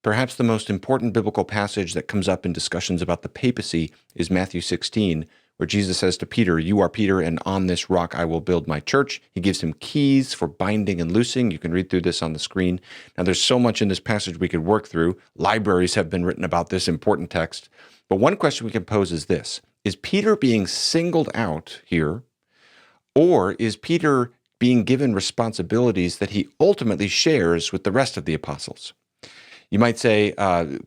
Perhaps the most important biblical passage that comes up in discussions about the papacy is Matthew 16, where Jesus says to Peter, "You are Peter, and on this rock I will build my church." He gives him keys for binding and loosing. You can read through this on the screen. Now, there's so much in this passage we could work through. Libraries have been written about this important text. But one question we can pose is this: is Peter being singled out here, or is Peter being given responsibilities that he ultimately shares with the rest of the apostles? You might say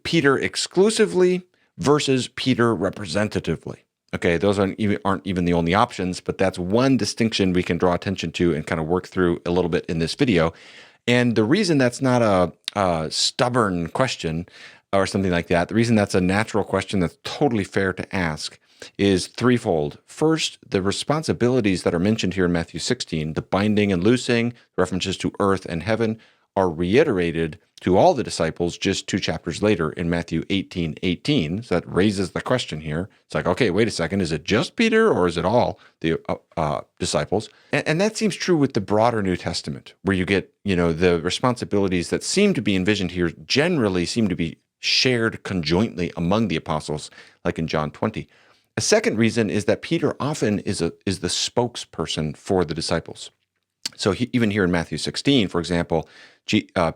Peter exclusively versus Peter representatively. Okay, those aren't even the only options, but that's one distinction we can draw attention to and kind of work through a little bit in this video. And the reason that's not a stubborn question or something like that, the reason that's a natural question that's totally fair to ask is threefold. First, the responsibilities that are mentioned here in Matthew 16, the binding and loosing, references to earth and heaven, are reiterated to all the disciples just 2 chapters later in Matthew 18:18. So that raises the question here. It's like, okay, wait a second, is it just Peter or is it all the disciples? And that seems true with the broader New Testament, where you get, the responsibilities that seem to be envisioned here generally seem to be shared conjointly among the apostles, like in John 20. A second reason is that Peter often is the spokesperson for the disciples. So even here in Matthew 16, for example,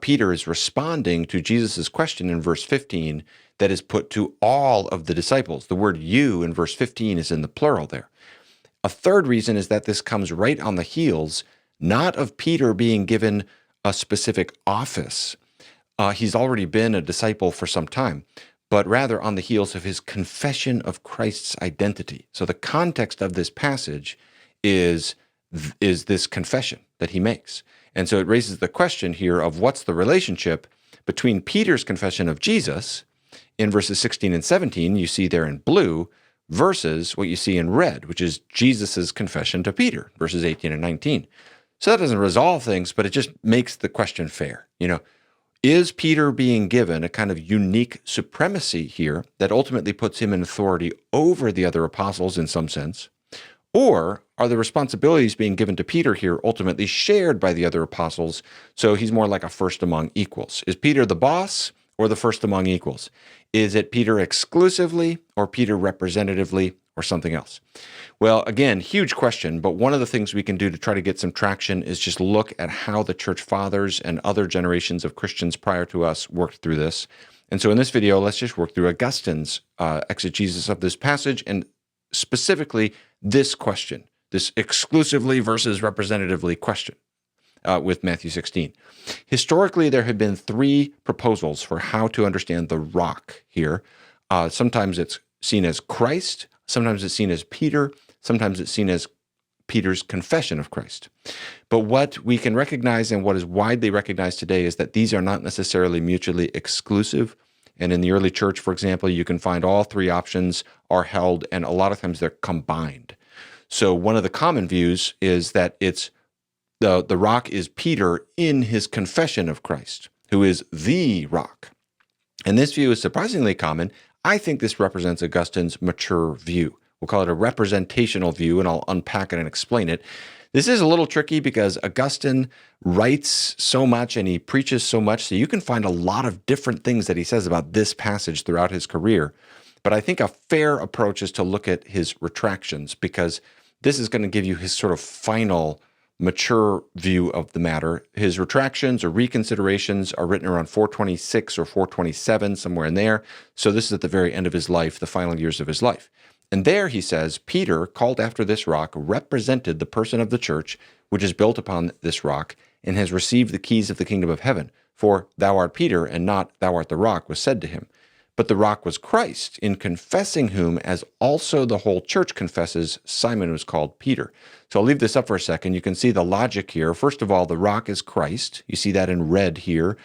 Peter is responding to Jesus' question in verse 15 that is put to all of the disciples. The word "you" in verse 15 is in the plural there. A third reason is that this comes right on the heels, not of Peter being given a specific office. He's already been a disciple for some time, but rather on the heels of his confession of Christ's identity. So the context of this passage is this confession that he makes. And so it raises the question here of what's the relationship between Peter's confession of Jesus in verses 16 and 17, you see there in blue, versus what you see in red, which is Jesus's confession to Peter, verses 18 and 19. So that doesn't resolve things, but it just makes the question fair. Is Peter being given a kind of unique supremacy here that ultimately puts him in authority over the other apostles in some sense? Or are the responsibilities being given to Peter here ultimately shared by the other apostles, so he's more like a first among equals? Is Peter the boss or the first among equals? Is it Peter exclusively or Peter representatively or something else? Well, again, huge question, but one of the things we can do to try to get some traction is just look at how the church fathers and other generations of Christians prior to us worked through this. And so in this video, let's just work through Augustine's exegesis of this passage, and specifically this question, this exclusively versus representatively question with Matthew 16. Historically, there have been 3 proposals for how to understand the rock here. Sometimes it's seen as Christ, sometimes it's seen as Peter, sometimes it's seen as Peter's confession of Christ. But what we can recognize and what is widely recognized today is that these are not necessarily mutually exclusive. And in the early church, for example, you can find all 3 options are held, and a lot of times they're combined. So one of the common views is that it's the rock is Peter in his confession of Christ, who is the rock. And this view is surprisingly common. I think this represents Augustine's mature view. We'll call it a representational view, and I'll unpack it and explain it. This is a little tricky because Augustine writes so much and he preaches so much, so you can find a lot of different things that he says about this passage throughout his career. But I think a fair approach is to look at his retractions, because this is going to give you his sort of final mature view of the matter. His retractions or reconsiderations are written around 426 or 427, somewhere in there. So this is at the very end of his life, the final years of his life. And there he says, Peter, called after this rock, represented the person of the church, which is built upon this rock, and has received the keys of the kingdom of heaven. For thou art Peter, and not thou art the rock, was said to him. But the rock was Christ, in confessing whom, as also the whole church confesses, Simon was called Peter. So I'll leave this up for a second. You can see the logic here. First of all, the rock is Christ. You see that in red here.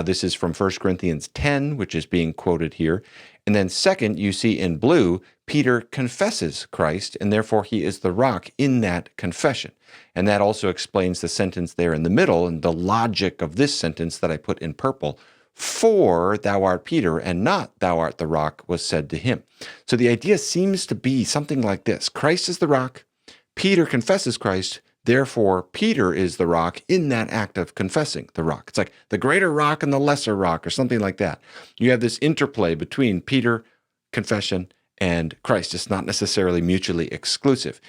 This is from 1 Corinthians 10, which is being quoted here. And then second, you see in blue, Peter confesses Christ, and therefore he is the rock in that confession. And that also explains the sentence there in the middle, and the logic of this sentence that I put in purple. For thou art Peter, and not thou art the rock, was said to him. So the idea seems to be something like this. Christ is the rock. Peter confesses Christ. Therefore, Peter is the rock in that act of confessing the rock. It's like the greater rock and the lesser rock or something like that. You have this interplay between Peter, confession, and Christ. It's not necessarily mutually exclusive.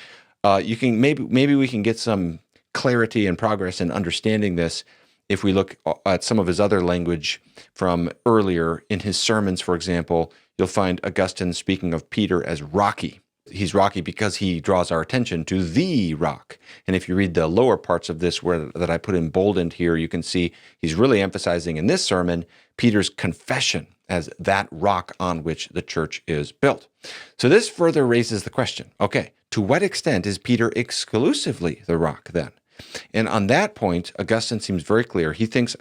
You can maybe we can get some clarity and progress in understanding this if we look at some of his other language from earlier in his sermons. For example, you'll find Augustine speaking of Peter as rocky. He's rocky because he draws our attention to the rock. And if you read the lower parts of this that I put emboldened here, you can see he's really emphasizing in this sermon Peter's confession as that rock on which the church is built. So this further raises the question, okay, to what extent is Peter exclusively the rock then? And on that point, Augustine seems very clear. He thinks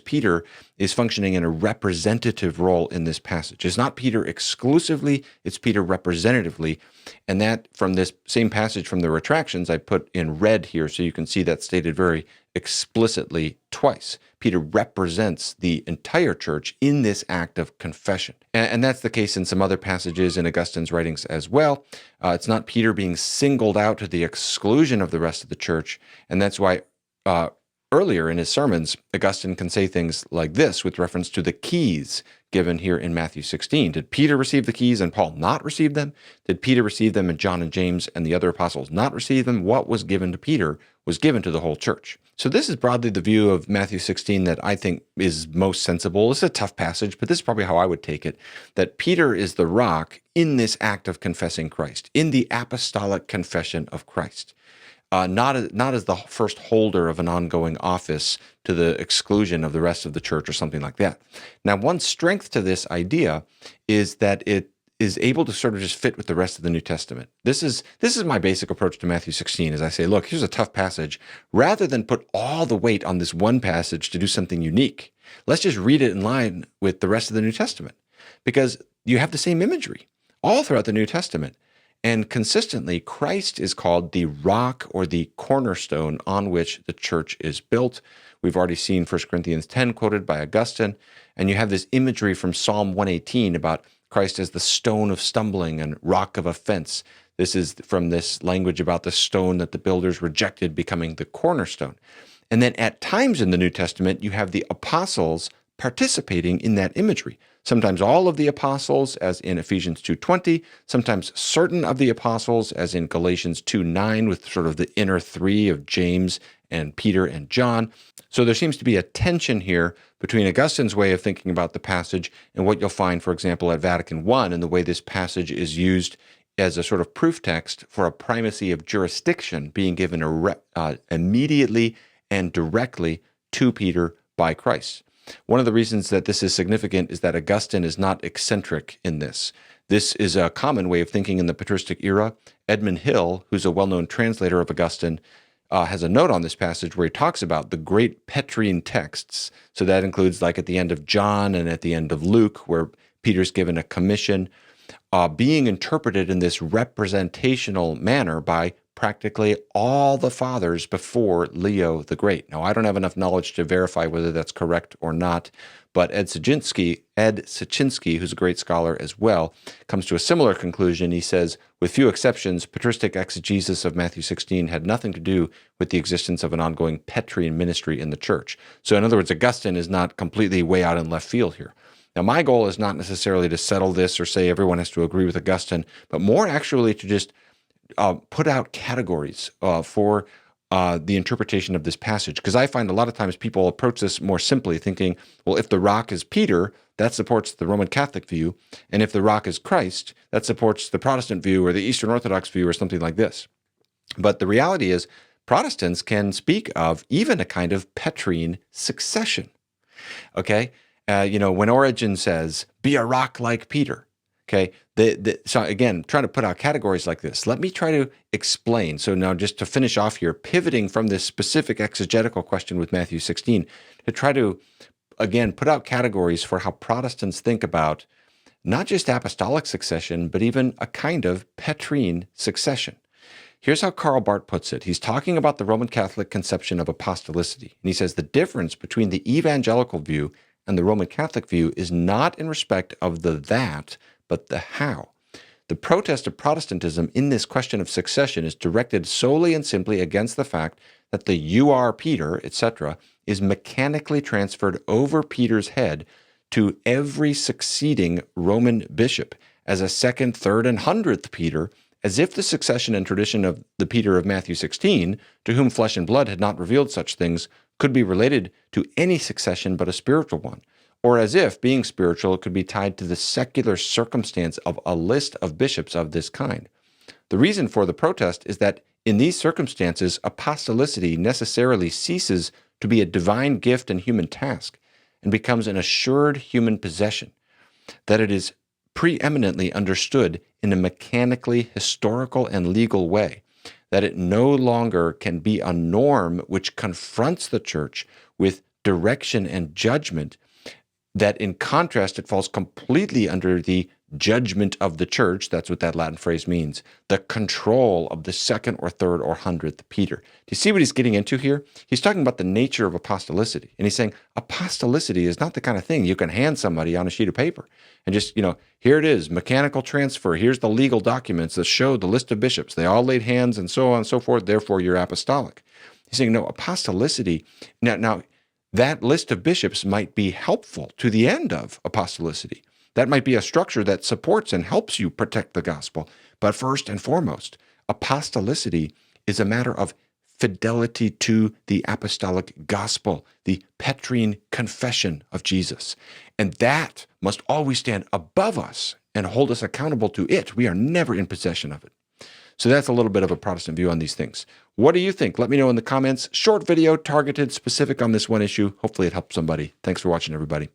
Peter is functioning in a representative role in this passage. It's not Peter exclusively, it's Peter representatively. And that from this same passage from the retractions, I put in red here so you can see that stated very explicitly twice. Peter represents the entire church in this act of confession. And that's the case in some other passages in Augustine's writings as well. It's not Peter being singled out to the exclusion of the rest of the church. And that's why earlier in his sermons, Augustine can say things like this with reference to the keys given here in Matthew 16. Did Peter receive the keys and Paul not receive them? Did Peter receive them and John and James and the other apostles not receive them? What was given to Peter was given to the whole church. So this is broadly the view of Matthew 16 that I think is most sensible. It's a tough passage, but this is probably how I would take it, that Peter is the rock in this act of confessing Christ, in the apostolic confession of Christ. Not as the first holder of an ongoing office to the exclusion of the rest of the church or something like that. Now, one strength to this idea is that it is able to sort of just fit with the rest of the New Testament. This is my basic approach to Matthew 16, as I say, look, here's a tough passage. Rather than put all the weight on this one passage to do something unique, let's just read it in line with the rest of the New Testament, because you have the same imagery all throughout the New Testament. And consistently, Christ is called the rock or the cornerstone on which the church is built. We've already seen 1 Corinthians 10 quoted by Augustine, and you have this imagery from Psalm 118 about Christ as the stone of stumbling and rock of offense. This is from this language about the stone that the builders rejected becoming the cornerstone. And then at times in the New Testament, you have the apostles participating in that imagery. Sometimes all of the apostles, as in Ephesians 2:20, sometimes certain of the apostles, as in Galatians 2:9, with sort of the inner three of James and Peter and John. So there seems to be a tension here between Augustine's way of thinking about the passage and what you'll find, for example, at Vatican I, and the way this passage is used as a sort of proof text for a primacy of jurisdiction being given immediately and directly to Peter by Christ. One of the reasons that this is significant is that Augustine is not eccentric in this. This is a common way of thinking in the patristic era. Edmund Hill, who's a well-known translator of Augustine, has a note on this passage where he talks about the great Petrine texts. So that includes like at the end of John and at the end of Luke, where Peter's given a commission, being interpreted in this representational manner by practically all the fathers before Leo the Great. Now, I don't have enough knowledge to verify whether that's correct or not, but Ed Sichinski, who's a great scholar as well, comes to a similar conclusion. He says, with few exceptions, patristic exegesis of Matthew 16 had nothing to do with the existence of an ongoing Petrine ministry in the church. So in other words, Augustine is not completely way out in left field here. Now, my goal is not necessarily to settle this or say everyone has to agree with Augustine, but more actually to just put out categories for the interpretation of this passage. Because I find a lot of times people approach this more simply, thinking, well, if the rock is Peter, that supports the Roman Catholic view. And if the rock is Christ, that supports the Protestant view or the Eastern Orthodox view or something like this. But the reality is, Protestants can speak of even a kind of Petrine succession. Okay? When Origen says, be a rock like Peter. Okay, so again, trying to put out categories like this. Let me try to explain. So now just to finish off here, pivoting from this specific exegetical question with Matthew 16, to try to, again, put out categories for how Protestants think about not just apostolic succession, but even a kind of Petrine succession. Here's how Karl Barth puts it. He's talking about the Roman Catholic conception of apostolicity. And he says the difference between the evangelical view and the Roman Catholic view is not in respect of the that, but the how. The protest of Protestantism in this question of succession is directed solely and simply against the fact that the "you are Peter," etc., is mechanically transferred over Peter's head to every succeeding Roman bishop as a second, third, and 100th Peter, as if the succession and tradition of the Peter of Matthew 16, to whom flesh and blood had not revealed such things, could be related to any succession but a spiritual one, or as if, being spiritual, it could be tied to the secular circumstance of a list of bishops of this kind. The reason for the protest is that in these circumstances, apostolicity necessarily ceases to be a divine gift and human task and becomes an assured human possession, that it is preeminently understood in a mechanically historical and legal way, that it no longer can be a norm which confronts the church with direction and judgment, that in contrast it falls completely under the judgment of the church. That's what that Latin phrase means. The control of the second or third or 100th Peter. Do you see what he's getting into here? He's talking about the nature of apostolicity. And he's saying apostolicity is not the kind of thing you can hand somebody on a sheet of paper and just, here it is, mechanical transfer. Here's the legal documents that show the list of bishops. They all laid hands and so on and so forth. Therefore, you're apostolic. He's saying, no, apostolicity. Now, that list of bishops might be helpful to the end of apostolicity. That might be a structure that supports and helps you protect the gospel. But first and foremost, apostolicity is a matter of fidelity to the apostolic gospel, the Petrine confession of Jesus. And that must always stand above us and hold us accountable to it. We are never in possession of it. So that's a little bit of a Protestant view on these things. What do you think? Let me know in the comments. Short video, targeted, specific on this one issue. Hopefully it helps somebody. Thanks for watching, everybody.